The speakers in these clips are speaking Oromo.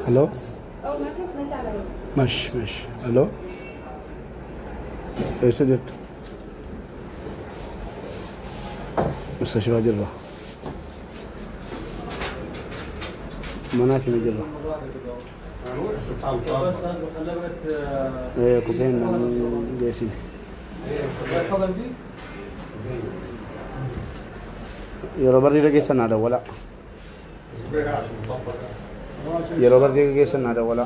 الو أول ما يخلص نرجع عليه. ماشي ماشي. الو ايش جبت؟ مستشفى جرة مناكب جرة. ايه كوفين جايسين. يرو بري رجيسن هذا ولا يرو بري رجيسن هذا ولا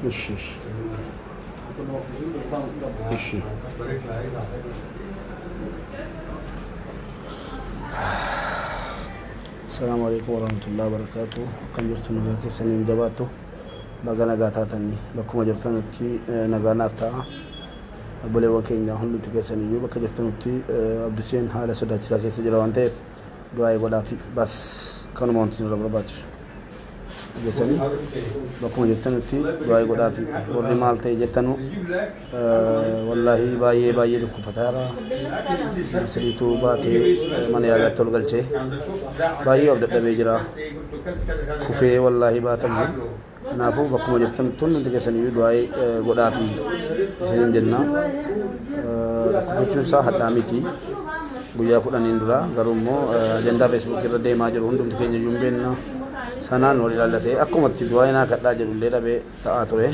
مش السلام عليكم ورحمة الله وبركاته. كم جرتوا نجاك سنين جباتو بقنا قاتاتني بكم جرتوا نتي نجانا ارتاع بولي وكين جاهن نتي سنين يو بك جرتوا نتي عبد السين حالة سودات ساكي سجلوان تيف دعاء ولا في بس كانوا مانتين رب رباتش جسني بكم جرتوا نتي دعاء ولا في ورد مالتي جرتوا والله باي لكم فتارة سريتو باتي من يالا تلقل شيء باي أبدأ بيجرا كوفي والله باتم نافو بكم جرتم تون نتجسني دعاء ولا في سنين جنة كوفي صاحب دامتي بوجا فلان إندرا غرومو جندا فيسبوك كردي ماجر هندم تكيني جنبنا سنان ولا لا تي أكو متى دعاء نا كذا جرول ليلا بي تأثره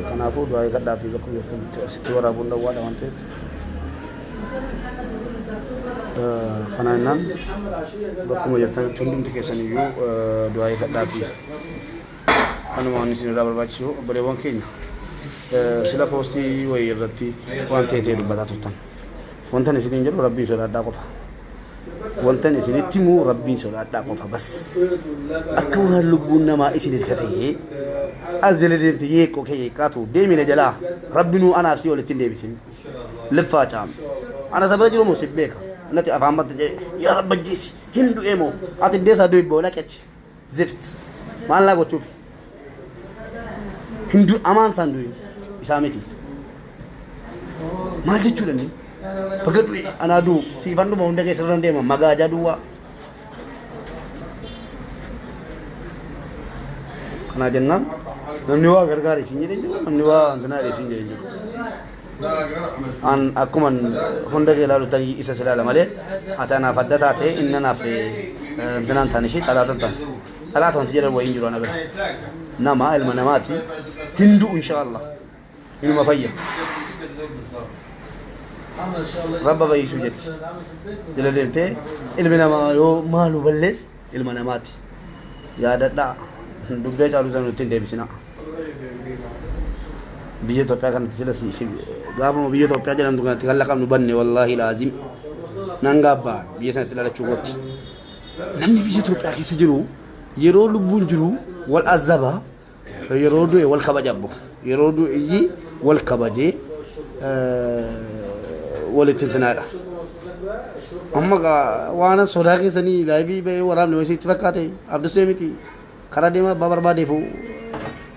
كنافو دعاء كذا في بكم جرتم ستورا بوندا وادا وانتف خنانان بكم جرتم تندم تكيسني يو دعاء كذا في أنا ما نسينا دابر باتشو بريوان كينيا سلا بوستي ويرتي وانتي تيرو بداتوتان وانتن نسينا جرو ربي سولا داكوفا وانتن نسينا تيمو ربي سولا داكوفا بس أكوها لبونا ما إسينا الكتاية أزل دينتي يكو كي كاتو ديمي نجلا ربي نو أنا سيو لتين ديمسين لفا جام أنا سبلا جرو موسيب بيكا نتي أفهمت يا رب جيسي هندو إيمو أتي ديسا دوي بولا كتش زفت ما الله بتشوف هندو أمان ساندوي إسامتي ما تجوا لني بقدر أنا دو سيفان دو بوندا كيسر رندي ما مغا جادوا كنا جنان نمنيوا غرغاري سينجري نمنيوا غناري سينجري أن أكمن هوندا كيلالو تاني إسا سلالة ماله أتانا فدتا تي إننا في دنان تانيشي ثلاثة تجرب وإنجرو أنا بس نما المناماتي هندو إن شاء الله إنه ما فيه رب بيسو جد دلدنتي المنام يو مالو بلس المناماتي يا ددا دبي جالو زانو تندي بسنا بيجي توبيا كان تسلسي غافو بيجي توبيا جلام دوغان تكلا كام نبني والله لازم نانغابا بيجي سنة تلا تشوكوتي نمني بيجي توبيا كي سجلو يرو لبون جرو والأزبا يرودو والخبجابو يرودو إيجي والكبجي والتنتنارا أما وانا سوداكي سني لايبي بي ورام نوسي تفكاتي عبد السلامتي خرا ديما بابر باديفو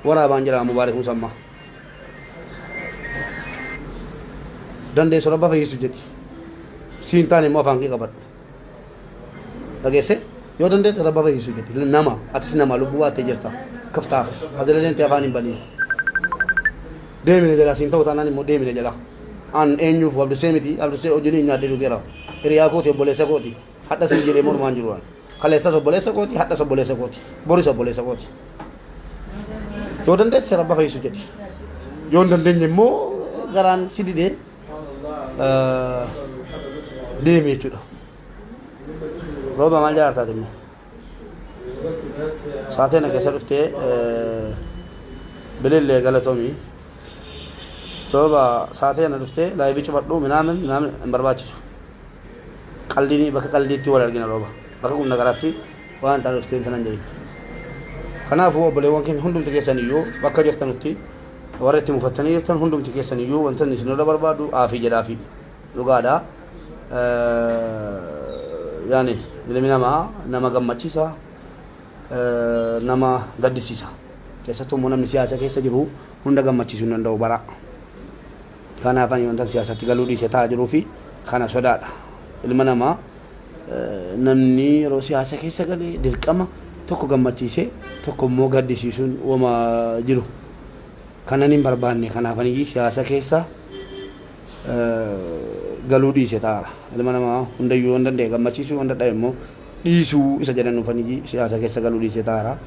ورا بانجرا مبارك مسمى دندي سوربا في سجدي سينتاني ما فانكي كبر أجلسه يودن ده ربا في سجدي نما أتس نما لبوا تجرتا كفتاف هذا لين تفاني بني ديم نجلا سينتو تاناني مو ديم نجلا أن إنيو فو عبد السلامتي أجني نادي لوكيرا ريا كوتي بولي سكوتي حتى سيجري مور مانجروان خليسا سو بولي سكوتي حتى سو بولي سكوتي بوري سو بولي سكوتي يودن ده ربا في سجدي يودن ده نمو غران سيدي ده ديم يجودا روبا مال جارتا تمو ساتنا كسر ufte belelle galatomi roba satena ufte laibi chubaddu minamen barbachisu qaldini baka qalditti wal argina roba baka gumna garatti waan tan ufte tanan jeri kanafu obole wankin hundum tikesaniyo baka jirtanutti warati mufattani jirtan hundum tikesaniyo wantan isno barbadu afi jadafi dhugaadha yaani ilmi namaa nama gammachiisa nama gaddisiisa keessattuu immoo namni siyaasa keessa jiru hunda gammachiisuu hin danda'u bara kanaaf ani wanta siyaasatti galuu dhiisee taa'aa jiruu fi kana sodaadha ilma namaa namni yeroo siyaasa keessa galee dirqama tokko gammachiisee tokko immoo gaddisiisuun wama jiru kanan hin barbaanne kanaaf ani siyaasa keessa galuu dhiisee taa'aara ilma namaa hundayyuu waan danda'e gammachiisuu waan dadhabe immoo dhiisuu isa jedhan dhufanii siyaasa keessa galuu dhiisee taa'aara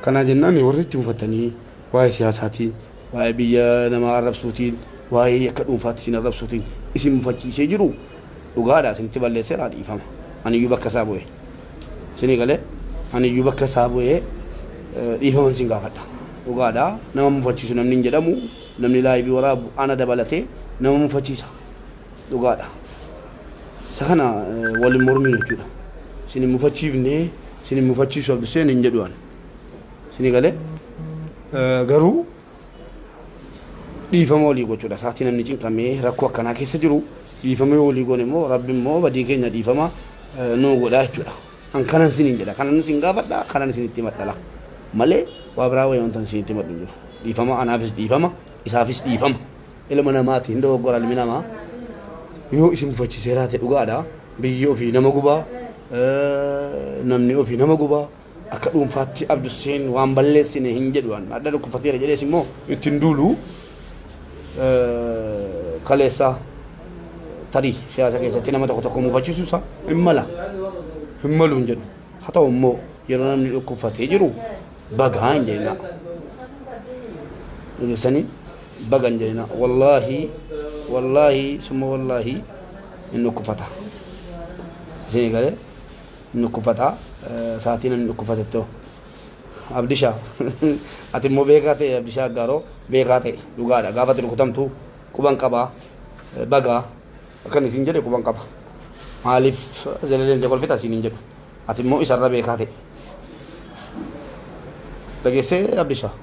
kana jennaan warri itti mufatanii waa'ee siyaasaatiin waa'ee biyya namaa arrabsuutiin waa'ee akka dhuunfaatti isin arrabsuutiin isin mufachiisee jiru dhugaadha isinitti balleesseera dhiifama aniyyuu bakka isaa bu'e isinii galee aniyyuu bakka isaa bu'ee dhiifama isin gaafadha dhugaadha nama mufachiisu namni hin jedhamu namni laayibii waraabu ana dabalatee nama mufachiisa dhugaadha isa kana waliin mormiin jechuudha isin mufachiifnee isin mufachiisu abduseen hin jedhuan isinii galee garuu dhiifama walii gochuudha saatii namni cinqamee rakkoo akkanaa keessa jiru dhiifama walii goone immoo rabbi immoo badii keenya dhiifama nuu godhaa jechuudha an kanan isiniin jedha kanan isin gaafadha kanan isinitti himadhala malee waa biraa wayii wantan isinitti himadhu hin jiru dhiifama anaafis dhiifama isaafis dhiifama ilma namaati hin dogoggora ilmi namaa yoo isin mufachiisee raate dhugaadha biyyi ofii nama gubaa namni ofii nama gubaa akka dhuunfaatti abduseen waan balleessine hin jedhuan adda dhukkufateera jedhees immoo ittiin duulu kaleessa tarii siyaasa keessatti nama tokko mufachiisuusa hin malu hin jedhu haa ta'u immoo yeroo namni dhukkufatee jiru bagaa hin jedhina dhugeessanii baga hin jedhina wallaahi summa wallaahi hin dhukkufata isinii galee hin dhukkufata saatii namni dhukkufatettoo abdishaa ati immoo beekaa ta'e abdishaa aggaaroo beekaa ta'e dhugaadha gaafatti rukutamtu quban qabaa bagaa akkan isin jedhe quban qaba maaliif zeleleen kolfita isin hin jedhu ati immoo isarra beekaa ta'e dhageessee abdishaa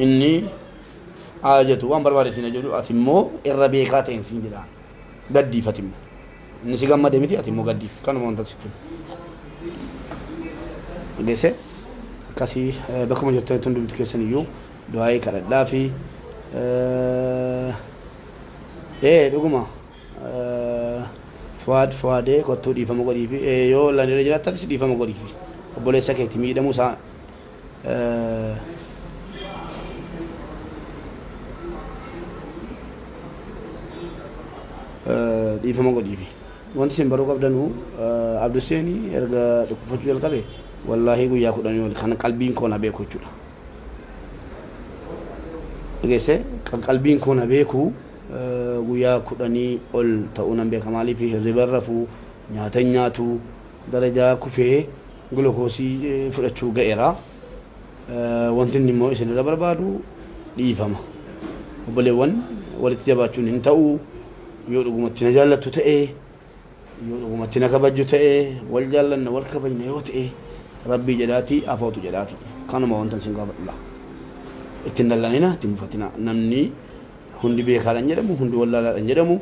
inni ajatu waan barbaade isin jedhu ati immoo irra beekaa ta'e isin jedha gaddiifati immoo inni si gammade miti ati immoo gaddiif kanuma wanta sitti dhageessee akkasii bakkuma jirtan hundumti keessan iyyuu du'aa'ii kadhadhaa fi dhuguma fuwaadee kottuu dhiifama godhii fi yoo lanirra jiraattatis dhiifama godhii fi obboleessa keetti miidhamuu isaa dhiifama godhii fi wanti isin baruu qabdanuu abduseenii erga dhukkufachuu jalqabe wallaahi guyyaa 10 ol kan qalbiin koo na beeku jechuudha dhageesse kan qalbiin koo na beeku guyyaa 10 ol ta'uu nan beeka maaliif hirriba rafuu nyaata nyaatu darajaa kufee gulukoosii fudhachuu ga'eera wanti inni immoo isinirra barbaadu dhiifama obboleewwan walitti jabaachuun hin ta'u yoo dhugumatti na jaallattu ta'e yoo dhugumatti na kabajju ta'e wal jaallanna wal kabajna yoo ta'e rabbii jedhaati afootu jedhaafi kanuma wantan sin gaafadhudha ittiin dallanina ittiin mufatina namni hundi beekaadhaan jedhamu hundi wallaalaadhaan jedhamu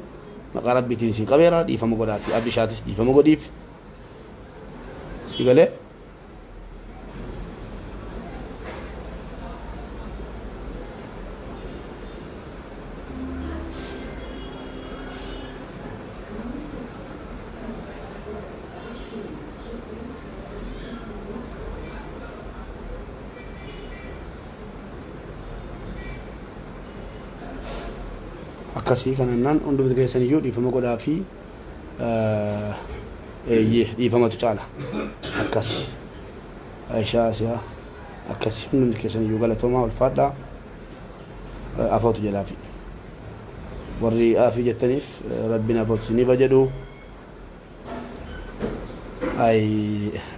maqaa rabbiitiin isin qabeera dhiifama godhaafi abdishaatis dhiifama godhiif si galee akkasii kanannaan hundumti keessan iyyuu dhiifama godhaa fi dhiifamatu caala akkasii Aishaa Asiyaa akkasii hundumti keessan iyyuu galatoomaa ulfaadhaa afootu jedhaa fi warri aafii jettaniif rabbiin afootu isiniif jedhu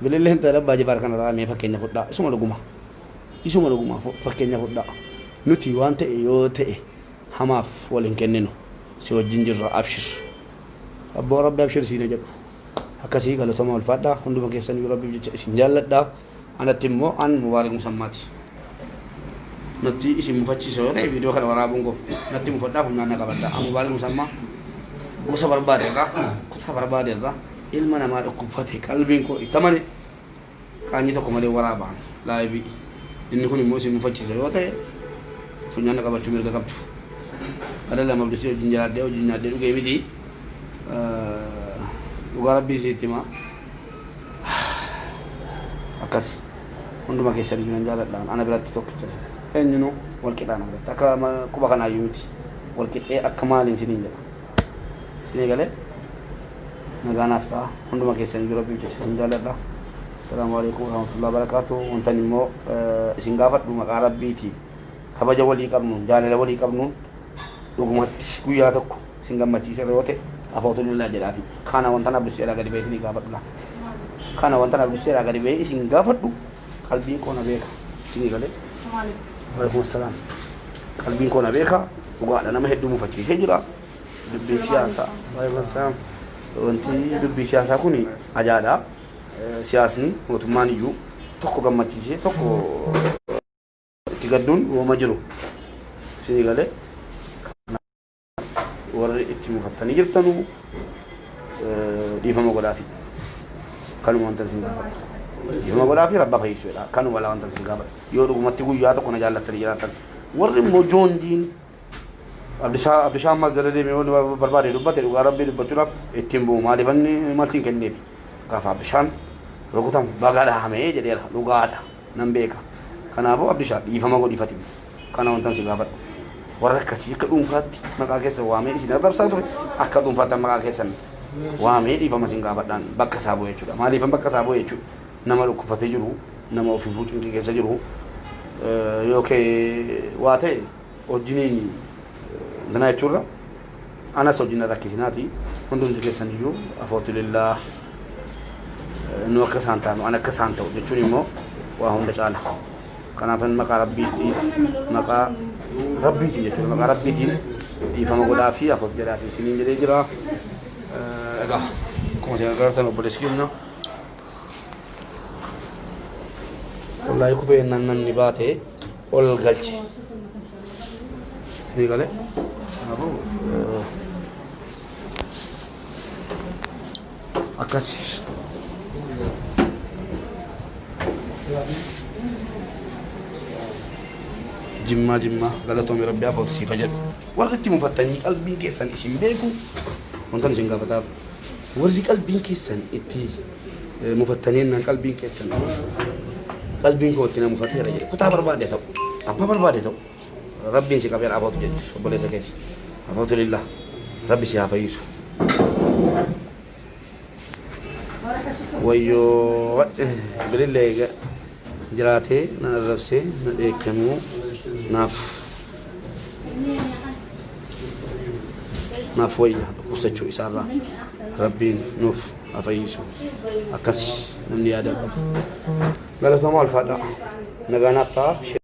bililleen ta'e rabbaa jibaar kanarraa mee fakkeenya fudhaa isuma dhuguma fakkeenya fudhaa nuti waan ta'e yoo ta'e hamaaf waliin kenninu si wajjin jirra abshir abboo rabbi abshir siina jedhu akkasii galatoomaa ulfaadhaa hunduma keessan iyyuu rabbiif jecha isin jaalladhaa anatti immoo an mubaarak musammaati nutti isin mufachiisa yoo ta'e viidiyoo kana waraabuun goo natti mufadhaa funyaan na qabadhaa an mubaarak musammaa gosa barbaade irraa kutaa barbaade irraa ilma namaa dhukkubfate qalbiin koo itti amane kaanyi tokko malee waraabaan laayibii inni kun immoo isin mufachiisa yoo ta'e funyaan qabachuu mirga qabdu adala mabdisi wajjin jiraadhee wajjin nyaadhee dhugee miti dhugaa rabbii isiitti himaa akkas hunduma keessanii jiran jaaladhaan ana biratti tokkicha eenyuno wal qixaan biratti akka quba kanaayyuu miti wal qixxee akka maaliin siniin jedha sinii galee nagaanaaf ta'a hunduma keessanii jiru rabbii jecha sin jaaladha assalaamu alaikum warahmatullahi wabarakatuh wantan immoo isin gaafadhu maqaa rabbiitiin kabaja walii qabnuun jaalala walii qabnuun dhugumatti guyyaa tokko isin gammachiisa yoo ta'e afaatullaa jedhaati kana wantan abduseedhaa gadi ba'e isinii gaafadhudha kana wantan abduseedhaa gadi ba'e isin gaafadhu qalbiin koo na beeka isinii galee waalaikum assalaam qalbiin koo na beeka dhugaadha nama hedduu mufachiisee jira dubbii siyaasaa waalaikum assalaam wanti dubbii siyaasaa kun ajaadha siyaasni mootummaan iyyuu tokko gammachiisee tokko itti gadduun wooma jiru isinii galee warri itti mufattanii jirtanu dhiifama godhaafi kanuma wanta isin gaafadha dhiifama godhaafi rabba fayyisuudha kanuma wala wanta isin gaafadha yoo dhugumatti guyyaa tokko na jaallattanii jiraatan warri immoo joonjiin abdishaan maal jala deemee waan barbaade dubbate dhugaa rabbii dubbachuudhaaf ittiin bu'u maaliifanni malsiin kenneefi gaafa abdishaan rukutamu baga dhahamee jedheera dhugaadha nan beeka kanaafuu abdishaan dhiifama godhiifati kana wanta isin gaafadha warra akkasii akka dhuunfaatti maqaa keessan waamee isin arrabsaa ture akka dhuunfaatti maqaa keessan waamee dhiifama isin gaafadhaan bakka isaa bu'e jechuudha maaliifan bakka isaa bu'e jechuudha nama dhukkufatee jiru nama ofiifuu cinqii keessa jiru yookiin waa ta'e wajjiniin ganaa jechuudha anas wajjin rakkisinaati hundumti keessan iyyuu afaatulillaa nu akka isaan taanu an akka isaan ta'u jechuun immoo waa hunda caala kanaafan maqaa rabbiitiif maqaa rabbiitiin jechuudha maqaa rabbiitiin dhiifama godhaa fi afaatu jedhaa fi isiniin jedhee jira egaa akkuma isin agartan obboleessi keenya wallaahi kufee namni baate ol galche isinii galee akkas jimmaa galatoomii rabbii afaatu siifa jedhu warri itti mufattanii qalbiin keessan isin beeku wantan isin gaafataa warri qalbiin keessan itti mufattanii nan qalbiin keessan qalbiin koo itti na mufateera jedhe kutaa barbaade ta'u abbaa barbaade ta'u rabbiin si qabee afaatu jedhe obboleessa keeti afaatu lillah rabbi si haa fayyisu wayyoo bilillee jiraatee na arrabsee na dheekkamuu naaf wayya dhukkubsachuu isaarraa rabbiin nuuf haa fayyisu akkas namni yaada qabu galatooma ulfaadha nagaanaaf ta'a